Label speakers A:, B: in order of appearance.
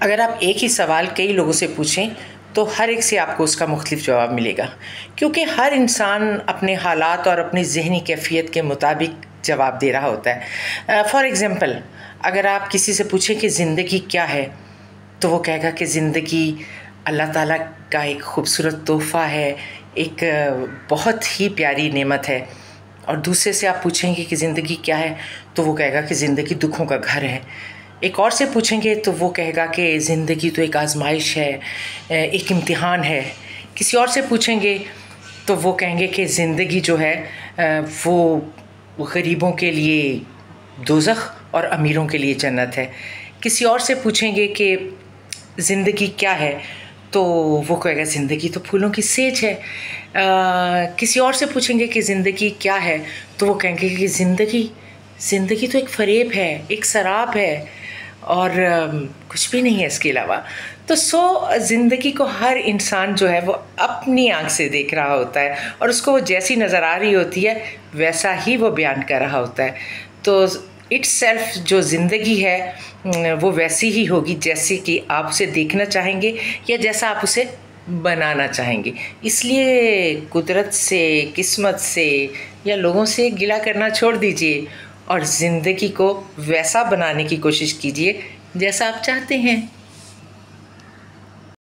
A: अगर आप एक ही सवाल कई लोगों से पूछें तो हर एक से आपको उसका मुख्तलिफ जवाब मिलेगा, क्योंकि हर इंसान अपने हालात और अपनी ज़हनी कैफियत के मुताबिक जवाब दे रहा होता है। फॉर एग्ज़ाम्पल, अगर आप किसी से पूछें कि ज़िंदगी क्या है, तो वो कहेगा कि ज़िंदगी अल्लाह ताला का एक ख़ूबसूरत तोहफ़ा है, एक बहुत ही प्यारी नेमत है। और दूसरे से आप पूछेंगे कि ज़िंदगी क्या है, तो वो कहेगा कि ज़िंदगी दुखों का घर है। एक और से पूछेंगे तो वो कहेगा कि ज़िंदगी तो एक आज़माइश है, एक इम्तिहान है। किसी और से पूछेंगे तो वो कहेंगे कि ज़िंदगी जो है वो गरीबों के लिए दोज़ख और अमीरों के लिए जन्नत है। किसी और से पूछेंगे कि ज़िंदगी क्या है, तो वो कहेगा ज़िंदगी तो फूलों की सेज है। किसी और से पूछेंगे कि ज़िंदगी क्या है, तो वो कहेंगे कि ज़िंदगी तो एक फ़रेब है, एक शराब है और कुछ भी नहीं है इसके अलावा। तो ज़िंदगी को हर इंसान जो है वो अपनी आँख से देख रहा होता है और उसको वो जैसी नज़र आ रही होती है वैसा ही वो बयान कर रहा होता है। तो इट्सेल्फ जो ज़िंदगी है वो वैसी ही होगी जैसे कि आप उसे देखना चाहेंगे या जैसा आप उसे बनाना चाहेंगे। इसलिए कुदरत से, किस्मत से या लोगों से गिला करना छोड़ दीजिए और ज़िंदगी को वैसा बनाने की कोशिश कीजिए जैसा आप चाहते हैं।